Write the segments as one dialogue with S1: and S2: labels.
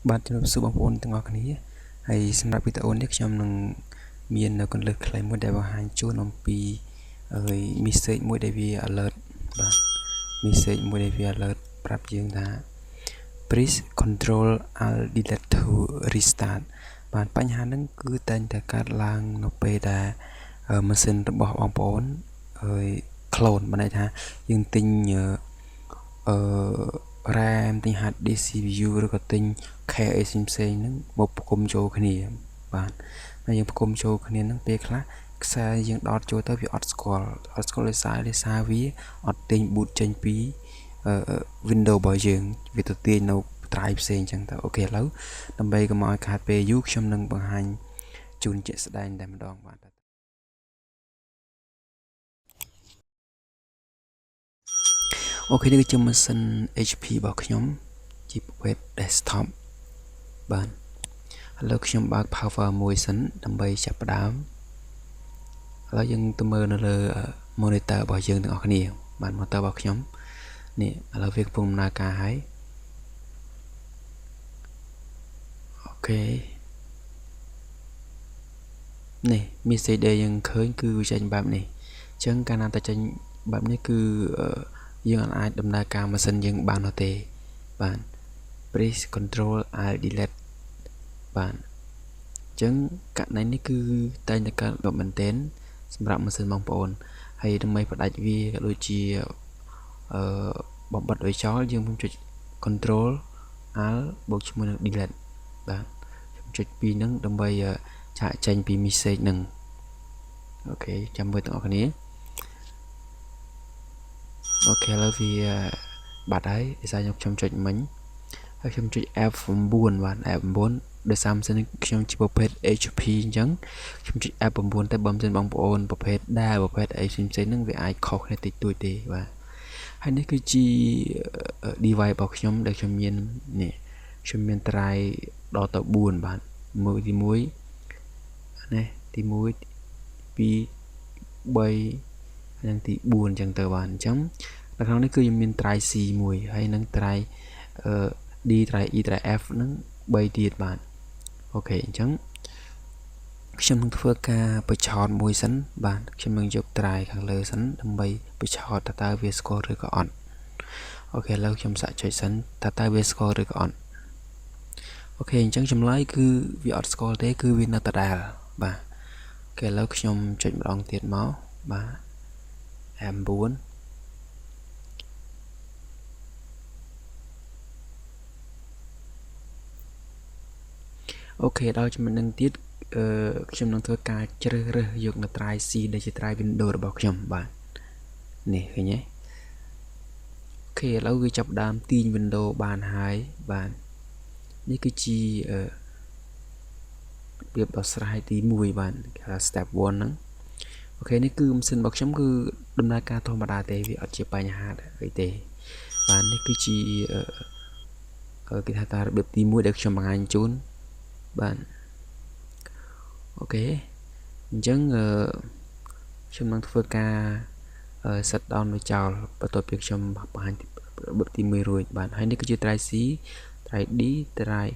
S1: បាទជំរាបសួរបងប្អូនទាំងអស់គ្នាហើយសម្រាប់វីដេអូនេះខ្ញុំនឹងមាននៅកន្លឹះខ្លីមួយដែលបង្ហាញជូនអំពីmessage មួយដែលវា alert បាទ message មួយដែលវា alert ប្រាប់យើងថា please control alt delete to restart បាទបញ្ហាហ្នឹងគឺតែងតែកើតឡើងនៅពេលដែលម៉ាស៊ីនរបស់បងប្អូនclone បានន័យថាយើងទិញRAM ទិញ hard disk CPU ឬក៏ទិញ cache ផ្សេងៗហ្នឹងមកផ្គុំចូលគ្នាបាទហើយយើងផ្គុំចូលគ្នាហ្នឹងពេលខ្លះខ្សែយើងដោតចូលទៅវាអត់ស្គាល់ដោយសារវាអត់ទិញ boot ចេញពី Windows របស់យើងវាទៅទាញនៅត្រាយផ្សេងអញ្ចឹងទៅអូខេឥឡូវដើម្បីកុំឲ្យខាតពេលយូរខ្ញុំនឹងបង្ហាញជូនជាក់ស្ដែងតែម្ដងបាទអូខេនេះគឺជាម៉ាស៊ីន HP របស់ខ្ញុំជាប្រភេទ desktop បាទឥឡូវខ្ញុំបើក power មួយសិនដើម្បីចាប់ផ្ដើមឥឡូវយើងទៅមើលនៅលើ monitor របស់យើងទាំងអស់គ្នាបាទ monitor របស់ខ្ញុំនេះឥឡូវវាកំពុងដំណើរការហើយអូខេនេះ message ដែលយើងឃើញគឺវាចេញបែបនេះអញ្ចឹងកាលណាតែចេញបែបនេះគឺយើងអាចដំណើរការម៉ាស៊ីនយើងបាននោះទេបាទ please control alt delete បាទអញ្ចឹងករណីនេះគឺតែងតែកើតជាប់មែនទែនសម្រាប់ម៉ាស៊ីនបងប្អូនហើយដើម្បីផ្ដាច់វាក៏ដូចជាបំបត្តិឲ្យចោលយើងខ្ញុំចុច control alt បូកជាមួយនឹង delete បាទខ្ញុំចុចពីរហ្នឹងដើម្បីចាក់ចេញពី message ហ្នឹងអូខេចាំមើលទាំងអស់គ្នាអូខេឥឡូវវាបាត់ហើយដោយសារខ្ញុំចុចមិញហើយខ្ញុំចុច F9 បាទ F9 ដោយសារម៉ាស៊ីនខ្ញុំជាប្រភេទ HP អញ្ចឹងខ្ញុំចុច F9 តែបើម៉ាស៊ីនបងប្អូនប្រភេទដែលប្រភេទអីផ្សេងៗហ្នឹងវាអាចខុសគ្នាតិចតួចទេបាទហើយនេះគឺជា device របស់ខ្ញុំដែលខ្ញុំមាននេះខ្ញុំមាន try ដល់ទៅ4បាទមើលទី1នេះទី1 2 3និងទី4អញ្ចឹងទៅបាទអញ្ចឹងនៅក្នុងនេះគឺខ្ញុំមាន try C មួយហើយនឹង try D try E try F ហ្នឹង3ទៀតបាទអូខេអញ្ចឹងខ្ញុំនឹងធ្វើការបញ្ឆោតមួយសិនបាទខ្ញុំនឹងយក try ខាងលើសិនដើម្បីបញ្ឆោតតើវាស្គាល់ឬក៏អត់អូខេឥឡូវខ្ញុំសាកចុចសិនតើវាស្គាល់ឬក៏អត់អូខេអញ្ចឹងចម្លើយគឺវាអត់ស្គាល់ទេគឺវានៅដដែលបាទអូខេឥឡូវខ្ញុំចុចម្ដងទៀតមកបាទ M9អូខេដល់ចំណុចនឹងទៀតខ្ញុំនឹងធ្វើការជ្រើសរើសយកនៅ try C ដែលជា try Windows របស់ខ្ញុំបាទនេះឃើញទេអូខេឥឡូវវាចាប់ដើមទាញ Windows បានហើយបាទនេះគឺជារបៀបដោះស្រាយទី1បាទគេហៅ step 1ហ្នឹងអូខេនេះគឺម៉ាស៊ីនរបស់ខ្ញុំគឺដំណើរការធម្មតាទេវាអត់ជាបញ្ហាអីទេបាទនេះគឺជាគេថារបៀបទី1ដែលខ្ញុំបង្ហាញជូនបាទអូខេអញ្ចឹងខ្ញុំនឹងធ្វើការ set down វាចោលបន្ទាប់ពីខ្ញុំបង្ហាញរបៀបទី1រួចបាទហើយនេះគឺជា try C try D try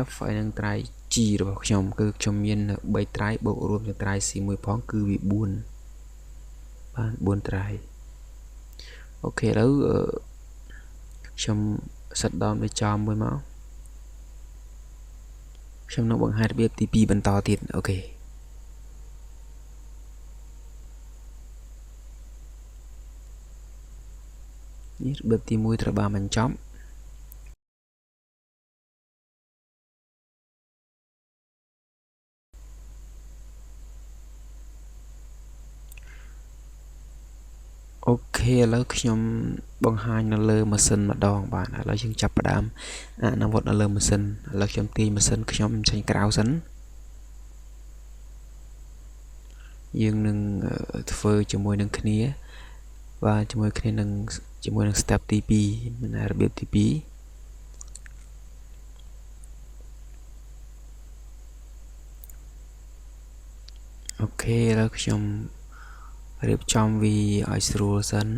S1: F ហើយនិង try G របស់ខ្ញុំគឺខ្ញុំមាន3 try បូករួមទាំង try C មួយផងគឺវា4បាទ4 try អូខេឥឡូវខ្ញុំ set down វាចោលមួយមកខ្ញុំនឹងបង្ហាញរបៀបទី2បន្តទៀតអូខេនេះរបៀបទី1ត្រូវបានបញ្ចប់អូខេឥឡូវខ្ញុំបង្ហាញនៅលើម៉ាស៊ីនម្ដងបាទឥឡូវយើងចាប់ផ្ដើមអនុវត្តនៅលើម៉ាស៊ីនឥឡូវខ្ញុំទាញម៉ាស៊ីនខ្ញុំចេញក្រៅសិនយើងនឹងធ្វើជាមួយនឹងគ្នាបាទជាមួយនឹង step ទី2មានរបៀបទី2អូខេឥឡូវខ្ញុំរៀបចំវាឲ្យស្រួលសិន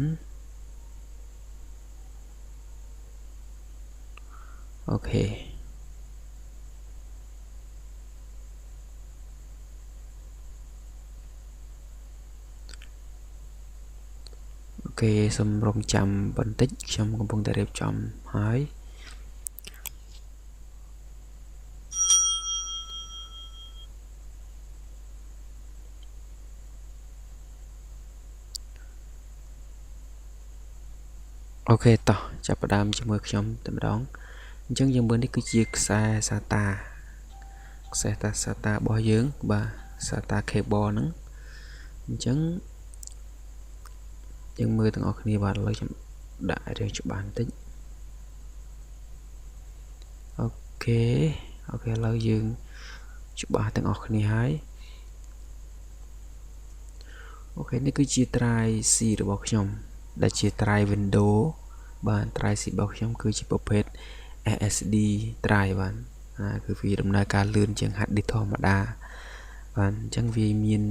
S1: អូខេ សូមរងចាំបន្តិចខ្ញុំកំពុងតែរៀបចំហើយអូខេតោះចាប់ផ្ដើមជាមួយខ្ញុំតែម្ដងអញ្ចឹងយើងមើលនេះគឺជាខ្សែ SATA ខ្សែ SATA របស់យើងបាទ SATA cable ហ្នឹងអញ្ចឹងយើងមើលទាំងអស់គ្នាបាទឥឡូវខ្ញុំដាក់រាងច្បាស់បន្តិចអូខេឥឡូវយើងច្បាស់ទាំងអស់គ្នាហើយអូខេនេះគឺជា drive C របស់ខ្ញុំដែលជា drive Windows បាទ drive C របស់ខ្ញុំគឺជាប្រភេទ SSD drive បាទគឺវាដំណើរការលឿនជាង hard disk ធម្មតាបាទអញ្ចឹងវាមាន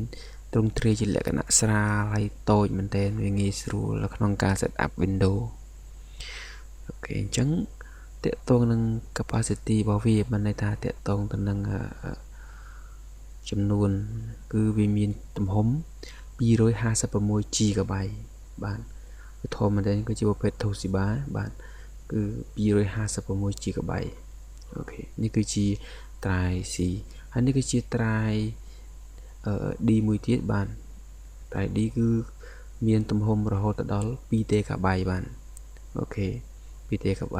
S1: ទ្រង់ទ្រាយជាលក្ខណៈស្រាលហើយតូចមែនទែនវាងាយស្រួលក្នុងការ set up Windows អូខេអញ្ចឹងតកតងនឹង capacity របស់វាបានន័យថាតកតងទៅនឹងចំនួនគឺវាមានទំហំ 256 GB បាទគឺធំមែនទែនគឺជាប្រភេទ Toshiba បាទគឺ 256 GB អូខេនេះគឺជា drive C ហើយនេះគឺជា drive D មួយទៀតបាទ drive D គឺមានទំហំរហូតដល់ 2 TB បាទអូខេ 2 TB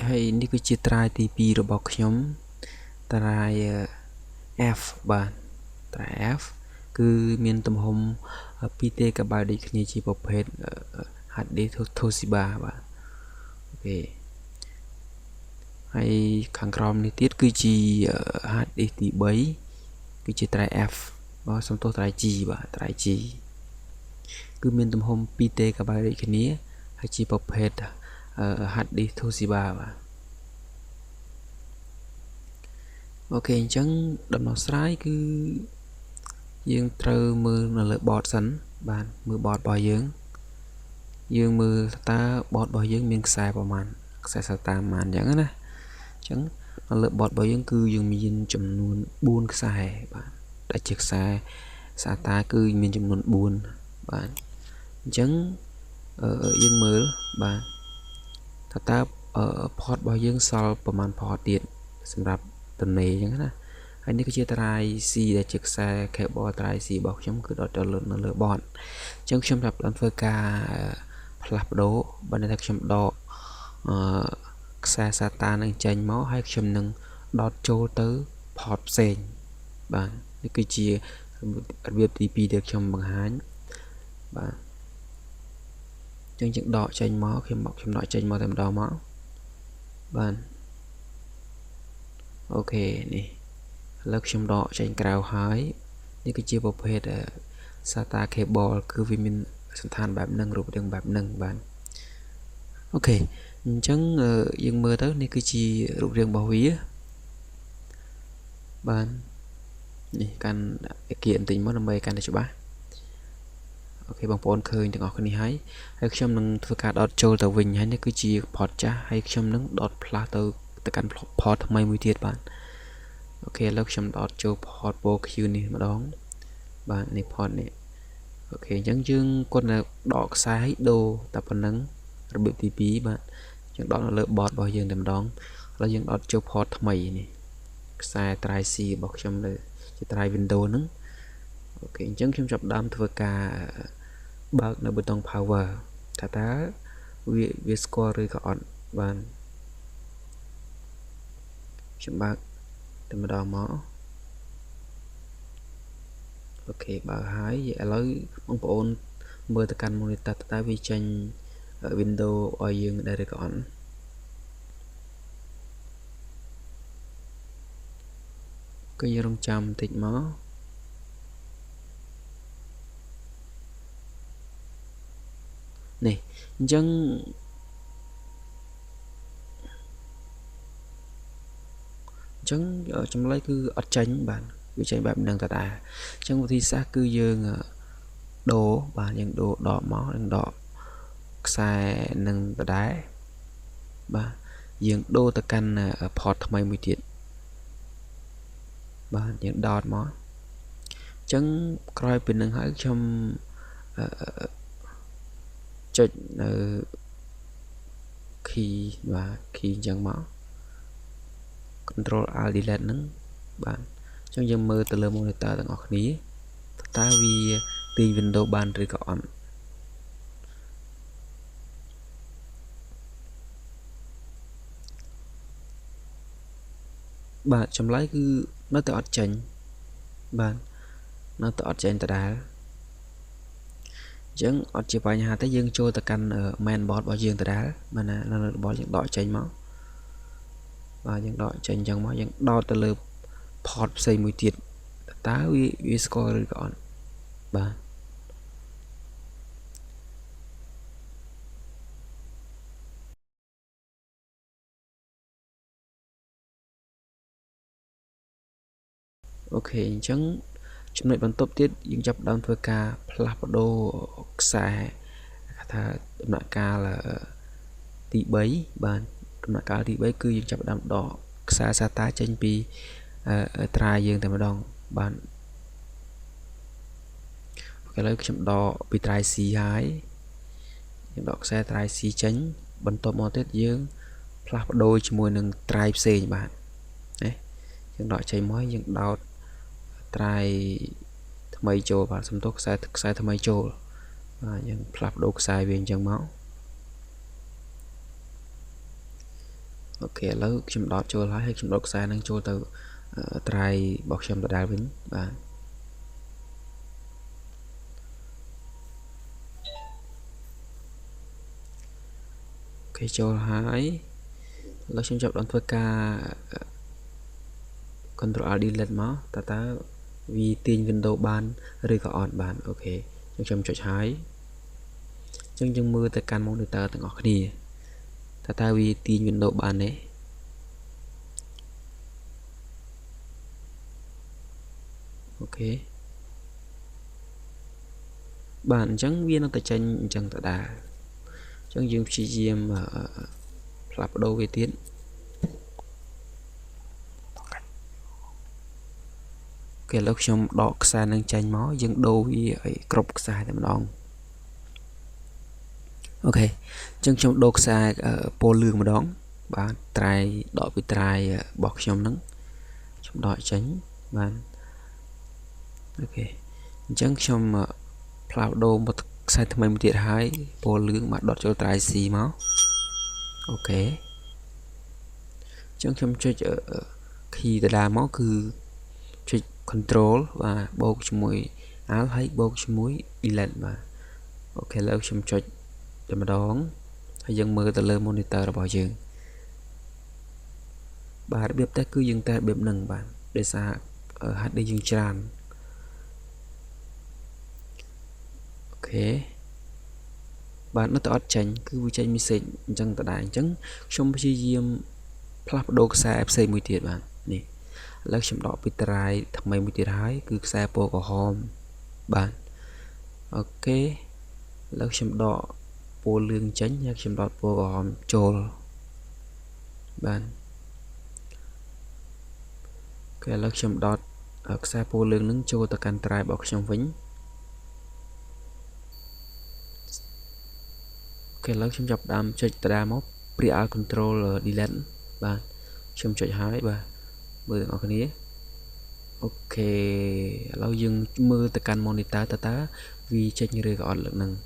S1: ហើយនេះគឺជា drive ទី2របស់ខ្ញុំ drive F បាទ drive F គឺមានទំហំ 2 TB ដូចគ្នាជាប្រភេទ hard disk Toshiba បាទអូខេហើយខាងក្រោមនេះទៀតគឺជា hard disk ទី3គឺជា drive F បាទសំទោស drive G បាទ drive G គឺមានទំហំ 2 TB ដូចគ្នាហើយជាប្រភេទhard disk Toshiba បាទអូខេអញ្ចឹងដំណោះស្រាយគឺយើងត្រូវមើលនៅលើ board សិនបាទមើល board របស់យើងមើលតើ board របស់យើងមានខ្សែប្រមាណខ្សែ SATA ប្រមាណអញ្ចឹងណាអញ្ចឹងនៅលើ board របស់យើងគឺយើងមានចំនួន4ខ្សែបាទដែលជាខ្សែ SATA គឺមានចំនួន4បាទអញ្ចឹងយើងមើលបាទតើ port របស់យើងសល់ប្រមាណ port ទៀតសម្រាប់ទំនេរអញ្ចឹងណាហើយនេះគឺជា drive C ដែលជាខ្សែ cable drive C របស់ខ្ញុំគឺដុតទៅនៅលើ board អញ្ចឹងខ្ញុំចាប់ផ្ដើមធ្វើការផ្លាស់ប្ដូរបើន័យថាខ្ញុំដកខ្សែ SATA នឹងចេញមកហើយខ្ញុំនឹងដកចូលទៅ port ផ្សេងបាទនេះគឺជារបៀបទី2ដែលខ្ញុំបង្ហាញបាទអញ្ចឹងដកចេញមកខ្ញុំដកចេញមកតែម្ដងមកបាទអូខេនេះឥឡូវខ្ញុំដកចេញក្រៅហើយនេះគឺជាប្រភេទ SATA cable គឺវាមានសន្តានបែបហ្នឹងរូបរាងបែបហ្នឹងបាទអូខេអញ្ចឹងយើងមើលទៅនេះគឺជារូបរាងរបស់វាបាទនេះកាន់អាគារបន្តិចមកដើម្បីកាន់តែច្បាស់អូខេបងប្អូនឃើញទាំងអស់គ្នាហើយខ្ញុំនឹងធ្វើការដកចូលទៅវិញហើយនេះគឺជា port ចាស់ហើយខ្ញុំនឹងដកផ្លាស់ទៅកាន់ port ថ្មីមួយទៀតបាទអូខេឥឡូវខ្ញុំដកចូល port ProQ នេះម្ដងបាទនេះ port នេះអូខេអញ្ចឹងយើងគាត់នៅដកខ្សែឲ្យដូរតែប៉ុណ្ណឹងរបៀបទី2បាទយើងដកនៅលើ board របស់យើងតែម្ដងឥឡូវយើងដកចូល port ថ្មីនេះខ្សែ drive C របស់ខ្ញុំនៅជា drive Windows ហ្នឹងអូខេអញ្ចឹងខ្ញុំចាប់ដើមធ្វើការបើកនៅប៊ូតុង power ថាតើវាស្គាល់ឬក៏អត់បាទខ្ញុំបើកតែម្ដងមកអូខេបើកហើយឥឡូវបងប្អូនមើលទៅកាន់ monitor តើវាចេញ Windows ឲ្យយើងដែរឬក៏អត់គឺយើងរងចាំបន្តិចមកនេះអញ្ចឹងចម្លើយគឺអត់ចេញបាទវាចេញបែបហ្នឹងតើអញ្ចឹងវិធីសាស្ត្រគឺយើងដូរបាទយើងដូរដកមកនឹងដកខ្សែនឹងដដែលបាទអ dương đô ta căn port thay mùi tiệt bạn dương đọt mó chẳng coi bình năng hỏi trong cho khi và khi chẳng mó control alt delete nắng bạn trong dương mơ từ lơ monitor tầng ngọc ní ta vì tin Windows ban rồi gọn bạn trong lấy cứ nó tự chỉnh bạn nó tự chỉnh ta đá chẳng ở chỉ vài nhà tới dương trôi ta căn ở main board bảo dương ta đá mà nó bỏ những đọi chỉnh máu và những đọi chỉnh chẳng máu những đo từ lơ port xây mùi tiệt tá vi score rồi gọn bạn ok chẳng trong này bằng top tiết những chấp đam thưa ca plapado xa tha đam nạ ca là tỷ bấy bạn đam nạ ca tỷ bấy cứ những chấp đam đỏ xa xa tá trên pi trai dương tại mà đòn bạn cái lấy chấm đỏ bị trai xì hái những đỏ xe trai xì tránh bắn top mô tết dương plapado cho mùi nâng trai xê bạn đấy những đỏ cháy mói những đỏ trai thay cho và xâm tốt sai thực sai thay cho và những flap đốt sai viên chân máu ok lấy chấm đọt cho lái hay chấm đọt sai năng cho từ trai bọc chấm đá vĩnh và ok cho hái lấy chấm chọc đón thôi ca control đi lên máu ta vì tin Windows ban rồi gọn bạn ok trong chấm hái chân mưa tại can monitor tầng ngọc đi ta vì tin Windows ban đấy ok bạn chẳng viên nó tại tranh chẳng ta đà chẳng dùng chỉ diêm lặp đâu về tiến cái lúc trong đọt xa nâng tranh máu dân đô vì ấy cọc xa để mà đong ok chân trong đột xa po lương mà đón bạn trai đọ với trai bọt trong nắng trong đọi tránh bạn ok chân trong plau đô một sai thay một tiệt hai po lương mà đọt cho trai xì máu ok chân trong chơi khi ta đa máu cứ chơi control và bốc cho mũi áo hay bốc cho mũi đi lên mà ok lâu trong chơi để mà đón hay dân mơ từ lơ monitor là bao giờ bà đã biết ta cứ dừng ta bếp nâng bạn để xa ở HD dừng tràn ok bạn nó tự tránh cứ vui tranh message chẳng ta đại chẳng trong chi diêm plapado xa FC 1 tiệt bạn nè lớp chấm đỏ bị trai thằng mày 1 tiệt hái cứ xa po của home bạn ok lớp chấm đỏ po lương tránh nhạc chấm đỏ po của home trôi bạn cái lớp chấm đỏ ở xa po lương nâng trôi ta can trai bọc trong vĩnh cái lớp chấm chọc đam chơi ta móc pre control đi lên bạn chấm chạy hái và mưa ở cái này ok lâu dừng mưa ta can monitor ta vì chơi như gọi lực nâng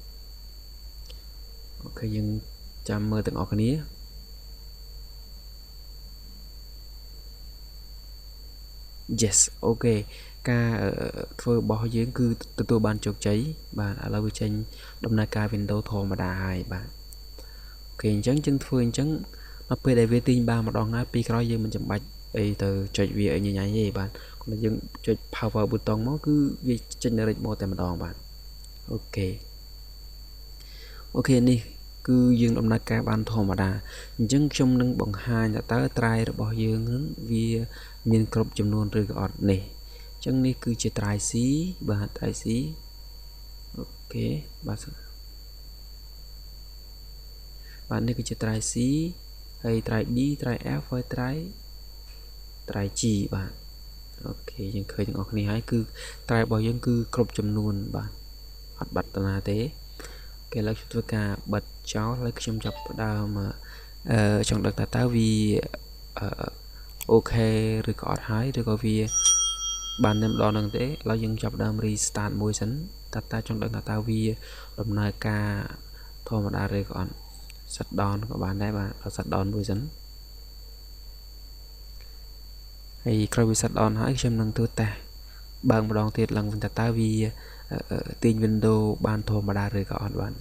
S1: ok dừng chăm mưa từng ở cái này yes ok ca phơi bỏ dưới cứ tôi ban chụp cháy bạn ở lâu tranh đông na ca Windows thô mà đà hài bạn ok chấn chân phơi chấn nó pdv tin ba mà đòn á pi coi gì mình chậm bạch ấy từ chạy việc như nhảy gì bạn còn là dừng chạy power button nó cứ vì generate mô tại mà đòn bạn ok ok đi cứ dương đông na ca ban thô mà đà chấn trong nâng bằng hai là tới trai rồi bỏ dương vì miền cột chấm luôn rồi gọt này chẳng này cứ chỉ trai xí và trai xí ok bạn này cứ chỉ trai xí ហើយ try D try F ហើយ try G បាទអូខេយើងឃើញទាំងអស់គ្នាហើយគឺ try របស់យើងគឺគ្រប់ចំនួនបាទអត់បាត់តាណាទេគេលើកធ្វើការបិទចោលហើយខ្ញុំចាប់ផ្ដើមចង់ដឹងថាតើវាអូខេឬក៏អត់ហើយឬក៏វាបានតែម្ដងហ្នឹងទេឥឡូវយើងចាប់ផ្ដើម restart មួយសិនតើចង់ដឹងថាតើវាដំណើរការធម្មតាឬក៏អត់ shut down ក៏បានដែរបាទដល់ shut down មួយសិនហើយក្រោយវា shut down ហើយខ្ញុំនឹងធ្វើតេស្តបើកម្ដងទៀតឡើងវិញតើវាទាញ window បានធម្មតាឬក៏អត់បាន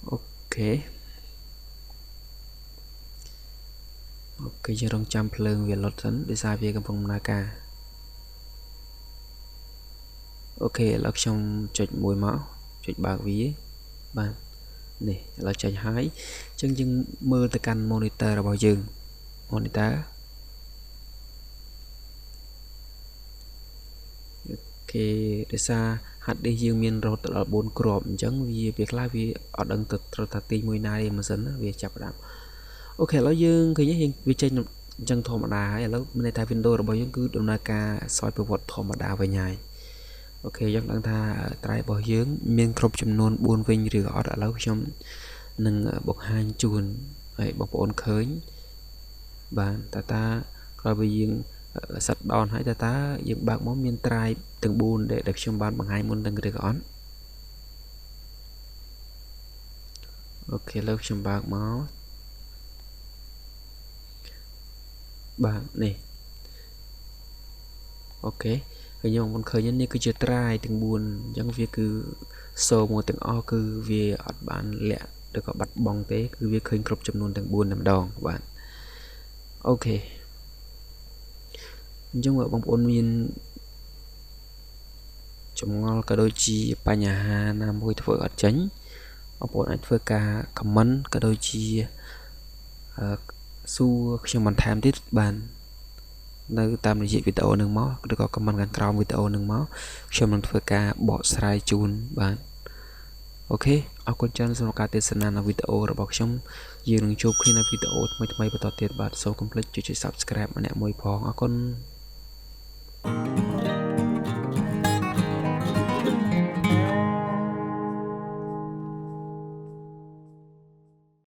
S1: អូខេយើងរងចាំភ្លើងវាលុតសិនដោយសារវាកំពុងដំណើរការអូខេឥឡូវខ្ញុំចុចមួយមកចុចបើកវាបាទនេះឥឡូវចេញហើយអញ្ចឹងយើងមើលទៅកាន់ monitor របស់យើង monitor អូខេដោយសារ hard disk យើងមានរហូតដល់4គ្រាប់អញ្ចឹងវាខ្លះវាអត់ដឹងទៅត្រូវថាទីមួយណាទេម៉ាស៊ីនវាចាប់ផ្ដើមអូខេឥឡូវយើងឃើញវាចេញអញ្ចឹងធម្មតាហើយឥឡូវមានន័យថា Windows របស់យើងគឺដំណើរការសោយប្រវត្តិធម្មតាវិញហើយអូខេយើងដឹងថា try របស់យើងមានគ្រប់ចំនួន4វិញឬក៏អត់ឥឡូវខ្ញុំនឹងបង្ហាញជូនឲ្យបងប្អូនឃើញបាទតើក្រោយពីយើងshut down ហើយតើយើងបើកមកមាន try ទាំង4ដែលខ្ញុំបានបង្ហាញមុននឹងឬក៏អត់អូខេលើខ្ញុំបើកមកបាទនេះអូខេហើយខ្ញុំមិនឃើញនេះគឺជា try ទាំង4អញ្ចឹងវាគឺសូមួយទាំងអស់គឺវាអត់បានលាក់ឬក៏បាត់បង់ទេគឺវាឃើញគ្រប់ចំនួនទាំង4តែម្ដងបាទអូខេអញ្ចឹងបងប្អូនមានចម្ងល់ក៏ដូចជាបញ្ហាណាមួយធ្វើអត់ចេញបងប្អូនអាចធ្វើការ comment ក៏ដូចជាសួរខ្ញុំបន្ថែមទៀតបាននៅតាមរយៈវីដេអូនឹងមកឬក៏ comment ខាងក្រោមវីដេអូនឹងមកខ្ញុំនឹងធ្វើការបកស្រាយជូនបាទអូខេអរគុណច្រើនសម្រាប់ការទស្សនានៅវីដេអូរបស់ខ្ញុំយើងនឹងជួបគ្នានៅវីដេអូថ្មីៗបន្តទៀតបាទសូមកុំភ្លេចជួយ subscribe ម្នាក់មួយផងអរគុណ